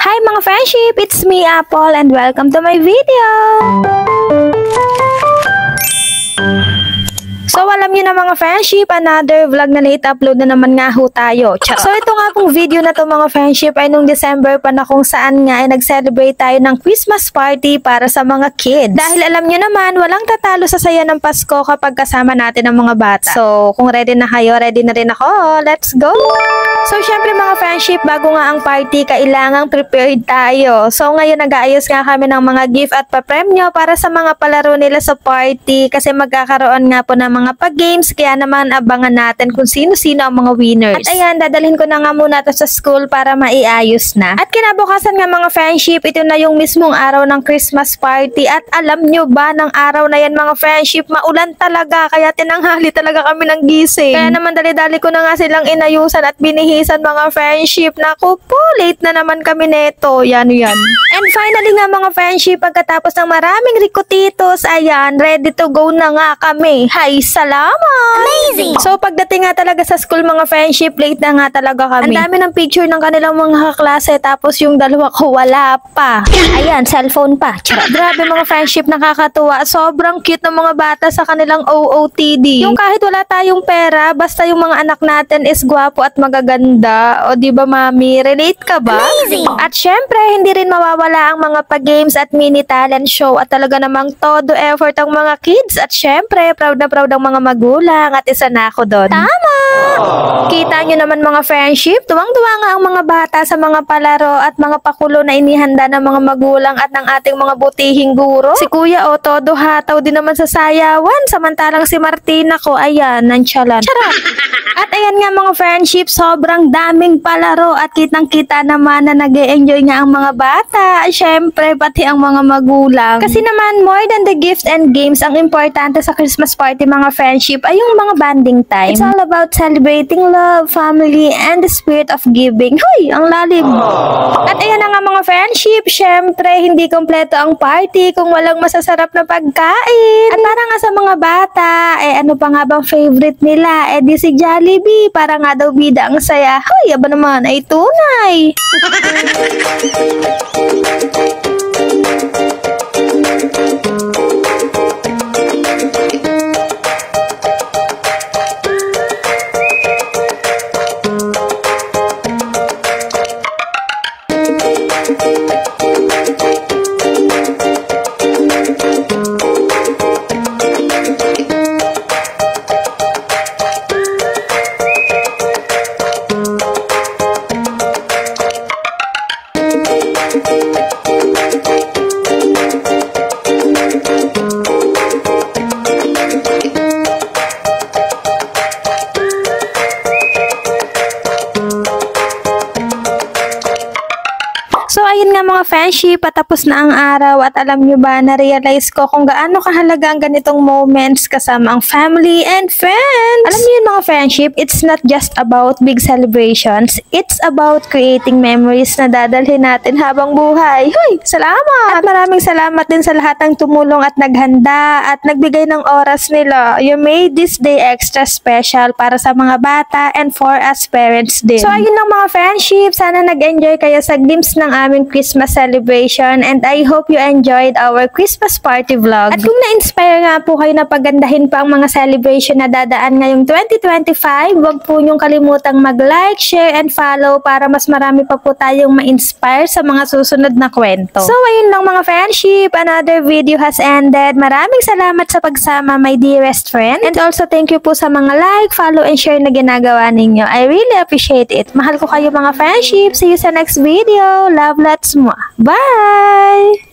Hi mga friendship! It's me, Apple, and welcome to my video! So, alam niyo na mga friendship, another vlog na late upload na naman nga ho tayo. So, ito nga pong video na to mga friendship ay nung December pa na kung saan nga ay nag-celebrate tayo ng Christmas party para sa mga kids. Dahil alam niyo naman, walang tatalo sa saya ng Pasko kapag kasama natin ang mga bata. So, kung ready na kayo, ready na rin ako. Let's go! So, syempre mga friendship, bago nga ang party, kailangang prepared tayo. So, ngayon nag-aayos nga kami ng mga gift at papremyo para sa mga palaro nila sa party kasi magkakaroon nga po ng mga pag-games, kaya naman abangan natin kung sino-sino ang mga winners. At ayan, dadalhin ko na nga muna ito sa school para maiayos na. At kinabukasan nga mga friendship, ito na yung mismong araw ng Christmas party. At alam nyo ba, ng araw na yan mga friendship, maulan talaga, kaya tinanghali talaga kami ng gising. Kaya naman dali-dali ko na nga silang inayusan at binihisan mga friendship. Naku po, late na naman kami neto. Yan. And finally nga mga friendship, pagkatapos ng maraming rikotitos, ayan, ready to go na nga kami. Hi, salamat! Amazing! So, pagdating nga talaga sa school mga friendship, late na nga talaga kami. Ang dami ng picture ng kanilang mga kaklase, tapos yung dalawa ko wala pa. Ayan, cellphone pa. Charot. Grabe mga friendship, nakakatuwa. Sobrang cute ng mga bata sa kanilang OOTD. Yung kahit wala tayong pera, basta yung mga anak natin is gwapo at magaganda. O diba mami, relate ka ba? Amazing! At syempre, hindi rin mawawala ang mga pag-games at mini talent show at talaga namang todo effort ang mga kids. At syempre, proud na proud ang mga magulang at isa na ako doon. Tama! Kita nyo naman mga friendship, tuwang-tuwa nga ang mga bata sa mga palaro at mga pakulo na inihanda ng mga magulang at ng ating mga butihing guro. Si Kuya o todo hataw din naman sa sayawan, samantalang si Martina ko, ayan, nonchalant. Charot! At ayan nga mga friendship, sobrang daming palaro at kitang-kita naman na nag-e-enjoy nga ang mga bata. Syempre, pati ang mga magulang. Kasi naman, more than the gifts and games, ang importante sa Christmas party mga friendship ay yung mga bonding time. It's all about celebrating love, family, and the spirit of giving. Hoy, ang lalim. At ayan na nga mga friendship, syempre, hindi kompleto ang party kung walang masasarap na pagkain. At para nga sa mga bata, ano pa nga bang favorite nila? Di si Jollibee, para nga daw bida ang saya. Hoy, aba naman, ay tunay. So, ayun nga mga friendship, patapos na ang araw at alam nyo ba, na-realize ko kung gaano kahalaga ang ganitong moments kasama ang family and friends. Alam nyo yun mga friendship, it's not just about big celebrations, it's about creating memories na dadalhin natin habang buhay. Hoy, salamat! At maraming salamat din sa lahat ng tumulong at naghanda at nagbigay ng oras nila. You made this day extra special para sa mga bata and for us parents din. So, ayun lang mga friendship, sana nag-enjoy kayo sa glimpse ng aming Christmas celebration and I hope you enjoyed our Christmas party vlog. At kung na-inspire nga po kayo na pagandahin pa ang mga celebration na dadaan ngayong 2025, huwag po niyong kalimutang mag-like, share, and follow para mas marami pa po tayong ma-inspire sa mga susunod na kwento. So, ayun lang mga friendship, another video has ended. Maraming salamat sa pagsama, my dearest friend. And also, thank you po sa mga like, follow, and share na ginagawa ninyo. I really appreciate it. Mahal ko kayo mga friendship. See you sa next video. Love lots more. Bye!